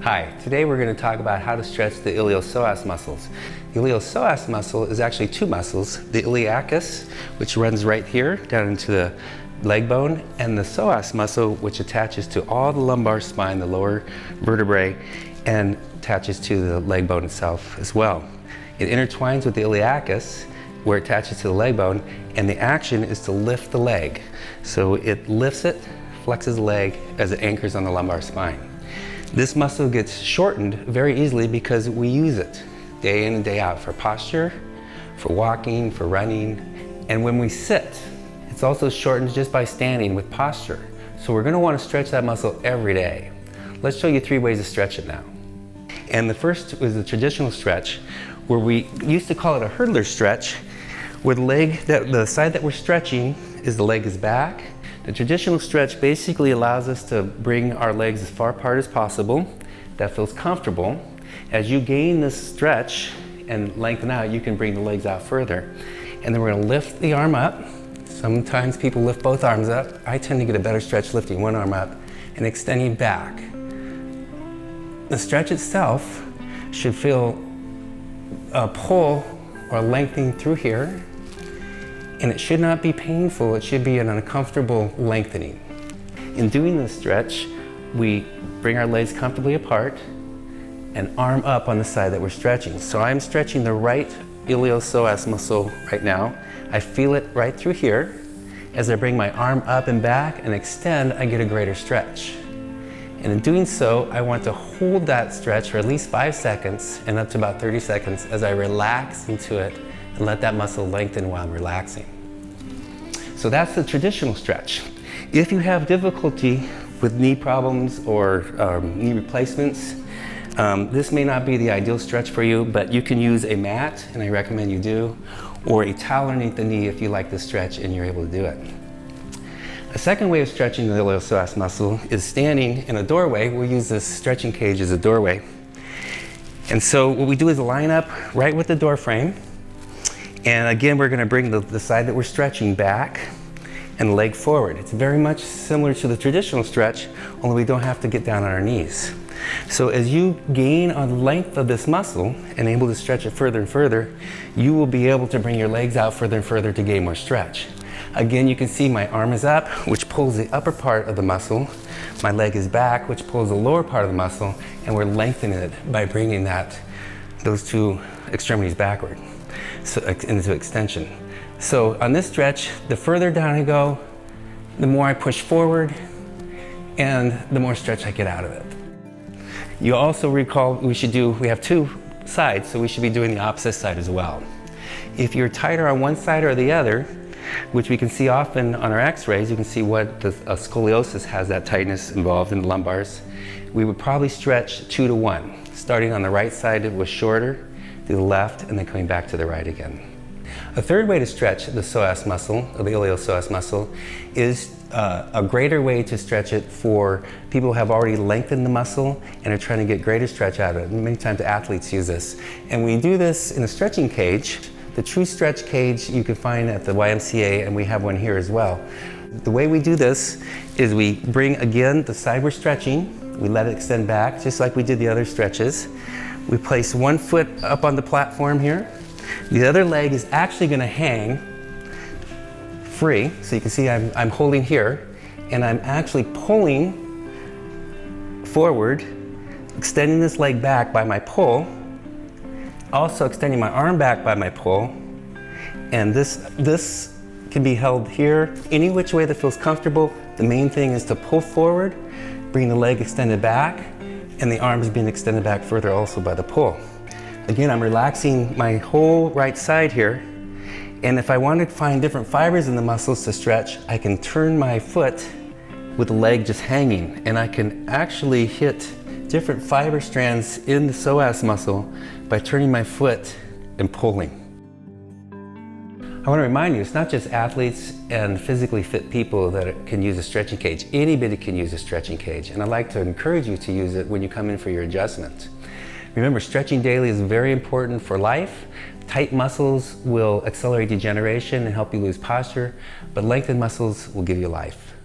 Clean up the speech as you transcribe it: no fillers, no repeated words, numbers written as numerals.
Hi, today we're going to talk about how to stretch the iliopsoas muscles. The iliopsoas muscle is actually two muscles, the iliacus, which runs right here down into the leg bone, and the psoas muscle, which attaches to all the lumbar spine, the lower vertebrae, and attaches to the leg bone itself as well. It intertwines with the iliacus, where it attaches to the leg bone, and the action is to lift the leg. So it lifts it, flexes the leg as it anchors on the lumbar spine. This muscle gets shortened very easily because we use it day in and day out for posture, for walking, for running, and when we sit, it's also shortened just by standing with posture. So we're going to want to stretch that muscle every day. Let's show you 3 ways to stretch it now. And the first was the traditional stretch, where we used to call it a hurdler stretch, where the side that we're stretching is the leg is back. The traditional stretch basically allows us to bring our legs as far apart as possible. That feels comfortable. As you gain this stretch and lengthen out, you can bring the legs out further. And then we're going to lift the arm up. Sometimes people lift both arms up. I tend to get a better stretch lifting one arm up and extending back. The stretch itself should feel a pull or lengthening through here. And it should not be painful, it should be an uncomfortable lengthening. In doing this stretch, we bring our legs comfortably apart and arm up on the side that we're stretching. So I'm stretching the right iliopsoas muscle right now. I feel it right through here. As I bring my arm up and back and extend, I get a greater stretch. And in doing so, I want to hold that stretch for at least 5 seconds and up to about 30 seconds as I relax into it and let that muscle lengthen while I'm relaxing. So that's the traditional stretch. If you have difficulty with knee problems or knee replacements, this may not be the ideal stretch for you, but you can use a mat, and I recommend you do, or a towel underneath the knee if you like the stretch and you're able to do it. A second way of stretching the iliopsoas muscle is standing in a doorway. We'll use this stretching cage as a doorway. And so what we do is line up right with the door frame. And again, we're going to bring the side that we're stretching back and leg forward. It's very much similar to the traditional stretch, only we don't have to get down on our knees. So as you gain on the length of this muscle and able to stretch it further and further, you will be able to bring your legs out further and further to gain more stretch. Again, you can see my arm is up, which pulls the upper part of the muscle. My leg is back, which pulls the lower part of the muscle, and we're lengthening it by bringing those two extremities backward. So into extension. So on this stretch, the further down I go, the more I push forward and the more stretch I get out of it. You also recall we have 2 sides, so we should be doing the opposite side as well. If you're tighter on one side or the other, which we can see often on our x-rays, you can see what scoliosis has that tightness involved in the lumbars. We would probably stretch 2 to 1. Starting on the right side, it was shorter, to the left, and then coming back to the right again. A third way to stretch the psoas muscle, or the iliopsoas muscle, is a greater way to stretch it for people who have already lengthened the muscle and are trying to get greater stretch out of it. Many times athletes use this. And we do this in a stretching cage. The true stretch cage you can find at the YMCA, and we have one here as well. The way we do this is we bring, again, the side we're stretching, we let it extend back, just like we did the other stretches. We place one foot up on the platform here. The other leg is actually going to hang free. So you can see I'm holding here, and I'm actually pulling forward, extending this leg back by my pull, also extending my arm back by my pull. And this can be held here any which way that feels comfortable. The main thing is to pull forward, bring the leg extended back, and the arm is being extended back further also by the pull. Again, I'm relaxing my whole right side here, and if I want to find different fibers in the muscles to stretch, I can turn my foot with the leg just hanging, and I can actually hit different fiber strands in the psoas muscle by turning my foot and pulling. I want to remind you, it's not just athletes and physically fit people that can use a stretching cage. Anybody can use a stretching cage, and I'd like to encourage you to use it when you come in for your adjustment. Remember, stretching daily is very important for life. Tight muscles will accelerate degeneration and help you lose posture, but lengthened muscles will give you life.